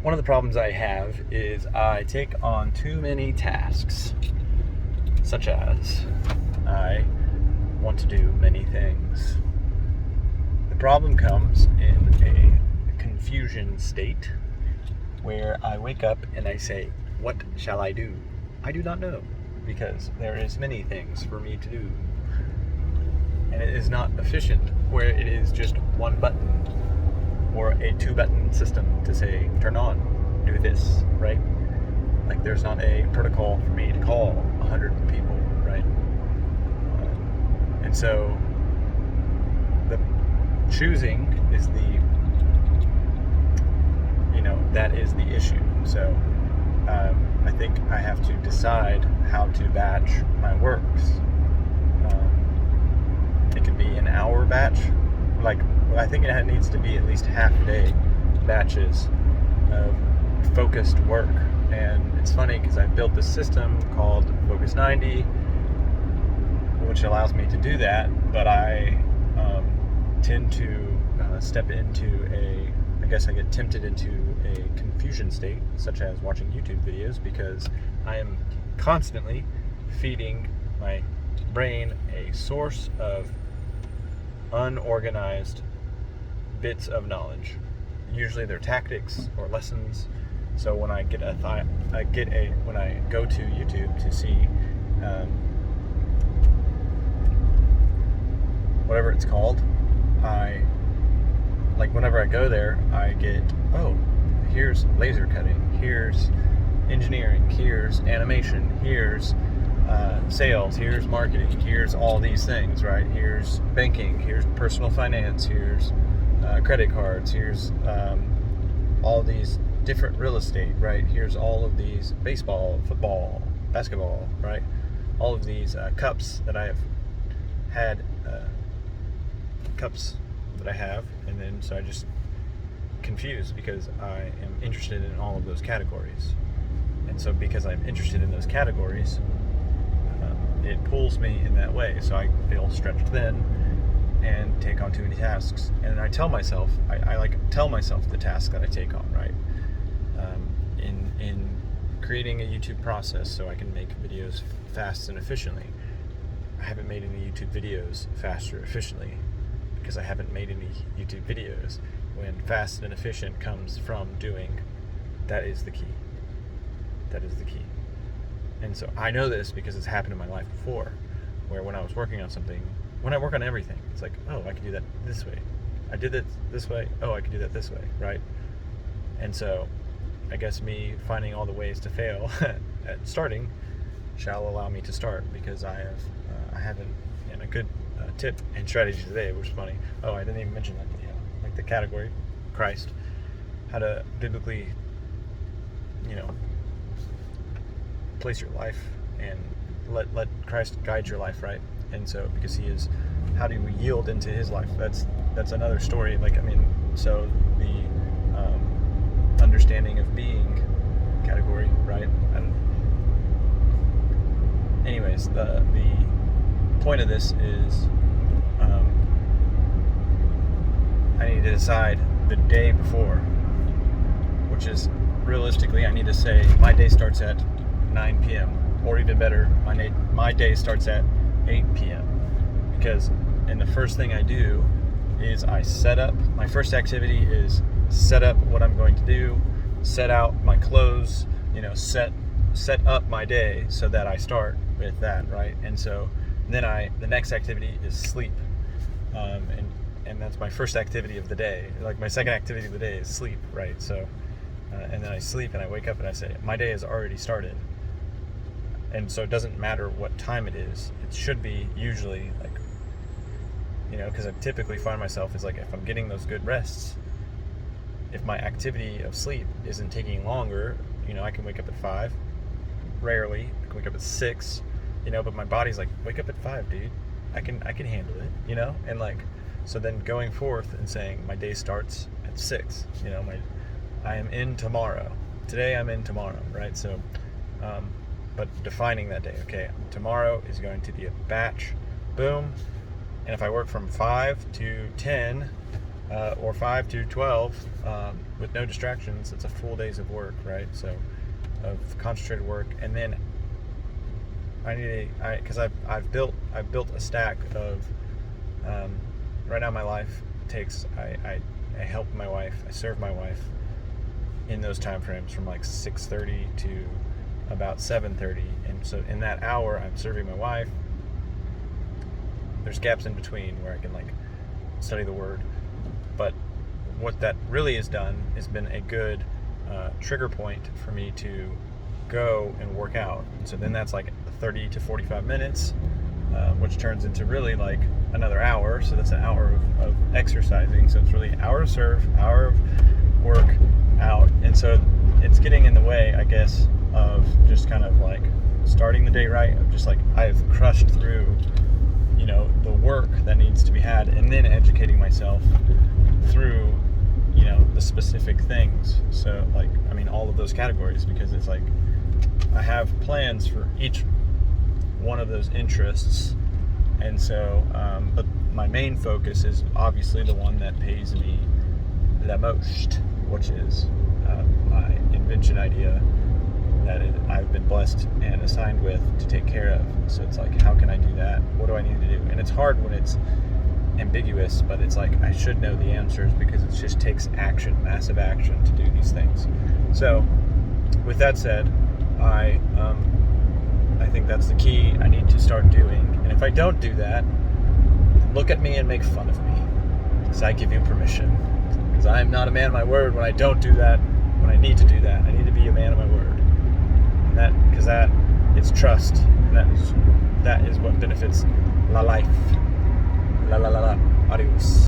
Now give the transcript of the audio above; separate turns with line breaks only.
One of the problems I have is I take on too many tasks, such as I want to do many things. The problem comes in a confusion state where I wake up and I say, "What shall I do?" I do not know, because there is many things for me to do. And it is not efficient where it is just one button or a 2-button system to say, turn on, do this, right? Like there's not a protocol for me to call 100 people, right? And so the choosing is that is the issue. So I think I have to decide how to batch my works. It could be an hour batch. I think it needs to be at least half-day batches of focused work. And it's funny because I built this system called Focus 90, which allows me to do that, but I tend to step into I get tempted into a confusion state, such as watching YouTube videos, because I am constantly feeding my brain a source of unorganized bits of knowledge. Usually they're tactics or lessons. So when I when I go to YouTube to see whatever it's called, whenever I go there, I get, here's laser cutting, here's engineering, here's animation, here's sales, here's marketing, here's all these things, right? Here's banking, here's personal finance, here's credit cards, here's all these different real estate, right? Here's all of these baseball, football, basketball, right? All of these cups that I have had, and then so I just confused because I am interested in all of those categories. And so because I'm interested in those categories, it pulls me in that way. So I feel stretched thin and take on too many tasks. And I tell myself, I tell myself the task that I take on, right? In creating a YouTube process so I can make videos fast and efficiently. I haven't made any YouTube videos fast or efficiently because I haven't made any YouTube videos when fast and efficient comes from doing. That is the key. That is the key. And so I know this because it's happened in my life before, where when I was working on something, when I work on everything, it's like, I can do that this way. I did it this way. I can do that this way, right? And so I guess me finding all the ways to fail at starting shall allow me to start, because I haven't, and a good tip and strategy today, which is funny. I didn't even mention that, like the category, Christ, how to biblically, place your life and let Christ guide your life, right? And so because he is, how do we yield into his life? That's another story. So the understanding of being category, right? And anyways, the point of this is I need to decide the day before, which is realistically I need to say my day starts at 9 p.m. or even better, my day starts at 8 p.m. because the first thing I do is I set up, my first activity is set up what I'm going to do, set out my clothes, set up my day so that I start with that, right? And so then the next activity is sleep, and that's my first activity of the day. Like my second activity of the day is sleep, right? So and then I sleep and I wake up and I say my day has already started. And so it doesn't matter what time it is. It should be usually because I typically find myself is if I'm getting those good rests, if my activity of sleep isn't taking longer, I can wake up at 5. Rarely, I can wake up at 6, but my body's like, wake up at 5, dude. I can handle it, and so then going forth and saying my day starts at 6, I am in tomorrow. Today I'm in tomorrow, right? So, but defining that day, okay, tomorrow is going to be a batch, boom. And if I work from 5 to 10, or 5 to 12 with no distractions. It's a full day's of work, right? So of concentrated work, and then because I've built a stack of right now my life takes I help my wife, I serve my wife in those time frames from like 6:30 to about 7:30, and so in that hour I'm serving my wife. There's gaps in between where I can like study the word, but what that really has done has been a good trigger point for me to go and work out. So then that's like 30 to 45 minutes, which turns into really like another hour. So that's an hour of exercising. So it's really an hour of serve, hour of work out. And so it's getting in the way, I guess, of just kind of like starting the day right, of just like I've crushed through, the work that needs to be had, and then educating myself through, the specific things. So like, all of those categories, because it's like I have plans for each one of those interests. And so, but my main focus is obviously the one that pays me the most, which is my invention idea that I've been blessed and assigned with to take care of. So it's like, how can I do that? What do I need to do? And it's hard when it's ambiguous, but it's like I should know the answers, because it just takes action, massive action, to do these things. So with that said, I think that's the key I need to start doing. And if I don't do that, look at me and make fun of me, because I give you permission. Because I am not a man of my word when I don't do that, when I need to do that. I need to be a man of my word. And because that is trust, and that is what benefits la life. La la la la. Adios.